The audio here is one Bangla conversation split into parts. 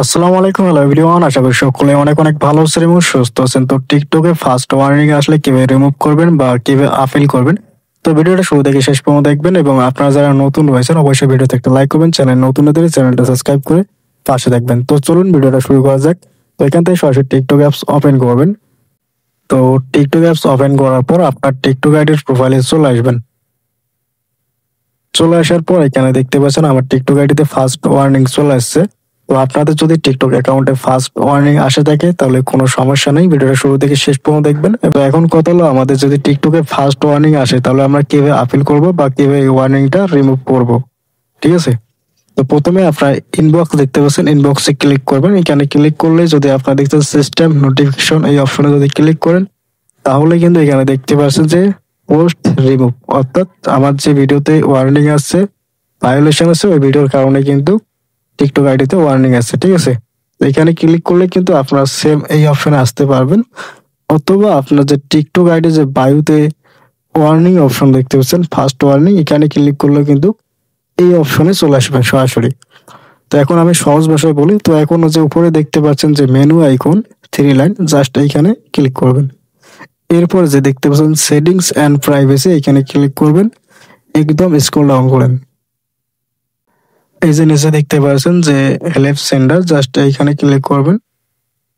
আসসালামু আলাইকুম, হ্যালো এভরিওয়ান। আশা করি সকলে অনেক অনেক ভালো আছেন এবং সুস্থ আছেন। তো টিকটকে ফার্স্ট ওয়ার্নিং আসলে কিভাবে রিমুভ করবেন বা কিভাবে আপিল করবেন, তো ভিডিওটা শুরু থেকে শেষ পর্যন্ত দেখবেন। এবং আপনারা যারা নতুন রয়েছেন অবশ্যই ভিডিওতে একটা লাইক করবেন, চ্যানেল নতুন হলে চ্যানেলটা সাবস্ক্রাইব করে পাশে দেখবেন। তো চলুন ভিডিওটা শুরু করা যাক। তো এখান থেকে সরাসরি টিকটক অ্যাপস ওপেন করবেন। তো টিকটক অ্যাপস ওপেন করার পর আপনার টিকটক আইডির প্রোফাইলে চলে আসবেন। চলে আসার পর এখানে দেখতে পাচ্ছেন আমার টিকটক আইডিতে ফার্স্ট ওয়ার্নিং চলে আসছে। তো আপনাদের যদি টিকটক অ্যাকাউন্টে ফার্স্ট ওয়ার্নিং আসে থাকে তাহলে কোনো সমস্যা নেই, ভিডিওটা শুরু থেকে শেষ পর্যন্ত দেখবেন। তো এখন কথা হলো, আমাদের যদি টিকটকে ফার্স্ট ওয়ার্নিং আসে তাহলে আমরা কিভাবে আপিল করব বা কিভাবে এই ওয়ার্নিংটা রিমুভ করব, ঠিক আছে? তো প্রথমে আপনার ইনবক্স দেখতে পাচ্ছেন, ইনবক্সে ক্লিক করবেন। এখানে ক্লিক করলে যদি আপনার দেখছেন সিস্টেম নোটিফিকেশন, এই অপশনে যদি ক্লিক করেন তাহলে কিন্তু এখানে দেখতে পাচ্ছেন যে পোস্ট রিমুভ, অর্থাৎ আমার যে ভিডিওতে ওয়ার্নিং আসছে, ভায়োলেশন আছে, ওই ভিডিওর কারণে কিন্তু টিকটক আইডিতে ওয়ার্নিং আছে, ঠিক আছে? এখানে ক্লিক করলে কিন্তু আপনারা সেম এই অপশনে আসতে পারবেন, অথবা আপনার যে টিকটক আইডি যে বায়ুতে ওয়ার্নিং অপশন দেখতে পাচ্ছেন, ফার্স্ট ওয়ার্নিং, এখানে ক্লিক করলে কিন্তু এই অপশনে চলে আসবেন সরাসরি। তো এখন আমি সহজ ভাষায় বলি। তো এখন যে উপরে দেখতে পাচ্ছেন যে menu icon, three line, just এইখানে ক্লিক করবেন। এরপর যে দেখতে পাচ্ছেন সেটিংস অ্যান্ড প্রাইভেসি, এখানে ক্লিক করবেন, একদম স্ক্রল ডাউন করেন। এই যে নিচে দেখতে পাচ্ছেন যে হেল্প সেন্টার, জাস্ট এইখানে ক্লিক করবেন।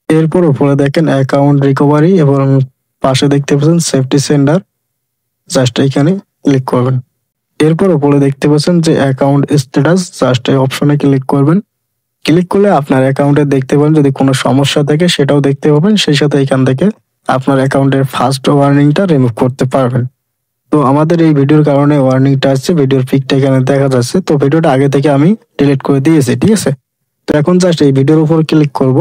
এরপর উপরে দেখেন অ্যাকাউন্ট রিকভারি এবং পাশে দেখতে পাচ্ছেন সেফটি সেন্টার, জাস্ট এইখানে ক্লিক করবেন। এরপর উপরে দেখতে পাচ্ছেন যে অ্যাকাউন্ট স্ট্যাটাস, জাস্ট এই অপশনে ক্লিক করবেন। ক্লিক করলে আপনার অ্যাকাউন্টে দেখতে পাবেন যদি কোনো সমস্যা থাকে সেটাও দেখতে পাবেন, সেই সাথে এখান থেকে আপনার অ্যাকাউন্টের ফার্স্ট ওয়ার্নিংটা রিমুভ করতে পারবেন। তো আমাদের এই ভিডিওর কারণে ওয়ার্নিংটা আসছে, ভিডিওর পিকটা এখানে দেখা যাচ্ছে। তো ভিডিওটা আগে থেকে আমি ডিলিট করে দিয়েছি, ঠিক আছে? তো এখন জাস্ট এই ভিডিওর উপর ক্লিক করব।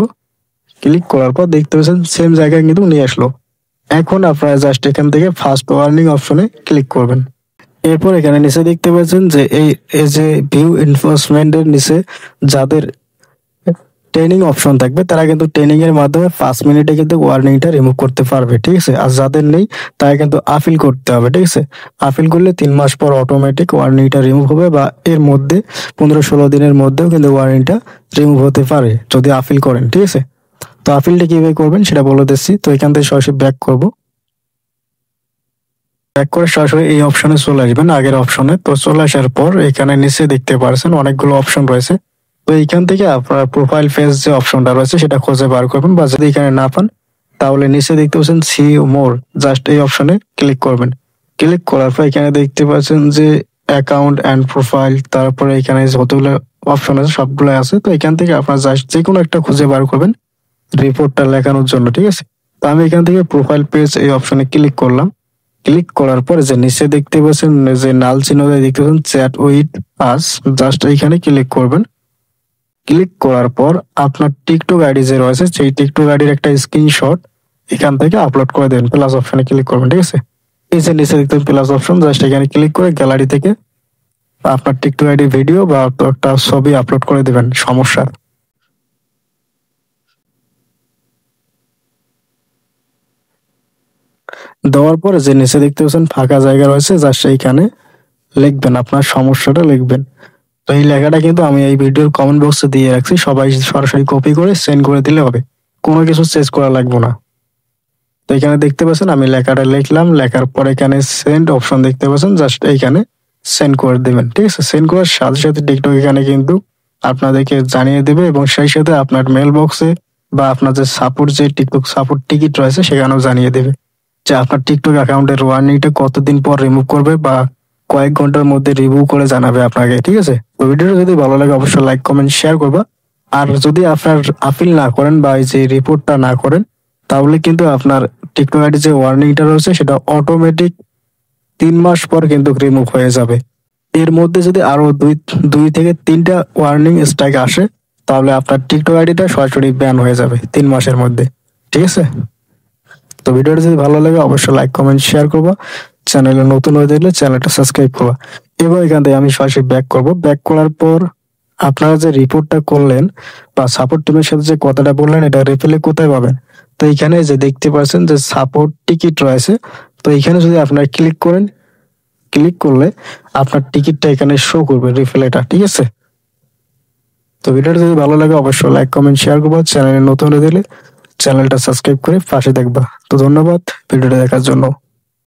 ক্লিক করার পর দেখতে পাচ্ছেন সেম জায়গায় কিন্তু নিয়ে আসলো। এখন আপনারা জাস্ট এখান থেকে ফার্স্ট ওয়ার্নিং অপশনে ক্লিক করবেন। এরপর এখানে নিচে দেখতে পাচ্ছেন যে এই যে ভিউ এনফোর্সমেন্টের নিচে যাদের ট্রেনিং অপশন থাকবে তারা কিন্তু ট্রেনিং এর মাধ্যমে 5 মিনিটে কিন্তু ওয়ার্নিংটা রিমুভ করতে পারবে, ঠিক আছে? আর যাদের নেই তারা কিন্তু আপিল করতে হবে, ঠিক আছে? আপিল করলে 3 মাস পর অটোমেটিক ওয়ার্নিংটা রিমুভ হবে, বা এর মধ্যে 15-16 দিনের মধ্যেও কিন্তু ওয়ার্নিংটা রিমুভ হতে পারে যদি আপিল করেন, ঠিক আছে? তো আপিলটা কিভাবে করবেন সেটা বলে দিচ্ছি। তো এখান থেকে সরাসরি ব্যাক করব। ব্যাক করে সরাসরি এই অপশনে চলে আসবেন, আগের অপশনে। তো চলে আসার পর এখানে নিচে দেখতে পাচ্ছেন অনেকগুলো অপশন রয়েছে। তো এইখান থেকে আপনার প্রোফাইল ফেস যে অপশনটা রয়েছে সেটা খুঁজে বার করবেন, বা যদি এখানে না পান তাহলে নিচে দেখতে পাচ্ছেন সি মোর, জাস্ট এই অপশনে ক্লিক করবেন। ক্লিক করার পর এখানে দেখতে পাচ্ছেন যে অ্যাকাউন্ট অ্যান্ড প্রোফাইল, তারপরে এখানে যতগুলো অপশন আছে সবগুলো আছে। তো এখান থেকে আপনার জাস্ট যে কোনো একটা খুঁজে বার করবেন রিপোর্টটা লেখানোর জন্য, ঠিক আছে? তো আমি এখান থেকে প্রোফাইল পেজ এই অপশনে ক্লিক করলাম। ক্লিক করার পর যে নিচে দেখতে পাচ্ছেন যে নাল চিহ্ন দেখতে পাচ্ছেন চ্যাট উইথ আস, জাস্ট এইখানে ক্লিক করবেন। ক্লিক করার পর আপনার টিকটক আইডি যে রয়েছে সেই টিকটক আইডির একটা স্ক্রিনশট এখান থেকে আপলোড করে দেবেন। প্লাস অপশনে ক্লিক করবেন, ঠিক আছে? এই যে নিচে দেখতে প্লাস অপশন, জাস্ট এখানে ক্লিক করে গ্যালারি থেকে আপনার টিকটক আইডি ভিডিও বা একটা ছবি আপলোড করে দেবেন, সমস্যা দেওয়ার পরে যে নিচে দেখতে পাচ্ছেন ফাঁকা জায়গা রয়েছে, জাস্ট এইখানে লিখবেন আপনার সমস্যাটা লিখবেন। তো এই লেখাটা কিন্তু আমি এই ভিডিওর কমেন্ট বক্সে দিয়ে রাখছি, সবাই সরাসরি কপি করে সেন্ড করে দিলে হবে, কোনো কিছু চেঞ্জ করা লাগবে না। তো এখানে দেখতে পাচ্ছেন আমি লেখাটা লিখলাম, লেখার পর এখানে সেন্ড অপশন দেখতে পাচ্ছেন, জাস্ট এইখানে সেন্ড করে দেবেন, ঠিক আছে? সেন্ড করার সাথে সাথে টিকটক এখানে কিন্তু আপনাদেরকে জানিয়ে দেবে, এবং সেই সাথে আপনার মেল বক্সে বা আপনার যে সাপোর্ট, যে টিকটক সাপোর্ট টিকিট রয়েছে সেখানেও জানিয়ে দেবে যে আপনার টিকটক অ্যাকাউন্টের ওয়ার্নিংটা কতদিন পর রিমুভ করবে, বা কয়েক ঘন্টার মধ্যে রিভিউ করে জানাবে আপনাকে, ঠিক আছে? তো ভিডিওটা যদি ভালো লাগে অবশ্যই লাইক কমেন্ট শেয়ার করবা। আর যদি আপনার আপিল না করেন বা এই যে রিপোর্টটা না করেন তাহলে কিন্তু আপনার টিকটক আইডি যে ওয়ার্নিংটা রয়েছে সেটা অটোমেটিক 3 মাস পর কিন্তু রিমুভ হয়ে যাবে। এর মধ্যে যদি আরো দুই থেকে তিনটা ওয়ার্নিং স্ট্রাইক আসে তাহলে আপনার টিকটক আইডিটা সরাসরি ব্যান হয়ে যাবে 3 মাসের মধ্যে, ঠিক আছে? তো ভিডিওটা যদি ভালো লাগে অবশ্যই লাইক কমেন্ট শেয়ার করবা, চ্যানেলে নতুন হয়ে থাকলে চ্যানেলটা সাবস্ক্রাইব করবা। এবং এখান থেকে আমি সরাসরি ব্যাক করব। ব্যাক করার পর আপনারা যে রিপোর্টটা করলেন বা সাপোর্ট টিমের সাথে যে কথাটা বললেন এটা রিপ্লে কোথায় পাবেন? তো এখানে যে দেখতে পাচ্ছেন যে সাপোর্ট টিকিট রয়েছে, তো এখানে যদি আপনারা ক্লিক করেন, ক্লিক করলে আপনার টিকিটটা এখানে শো করবে রিপ্লেটা, ঠিক আছে? তো ভিডিওটা যদি ভালো লাগে অবশ্যই লাইক কমেন্ট শেয়ার করবা, চ্যানেলে নতুন হলে দিলে চ্যানেলটা সাবস্ক্রাইব করে পাশে দেখবা। তো ধন্যবাদ ভিডিওটা দেখার জন্য।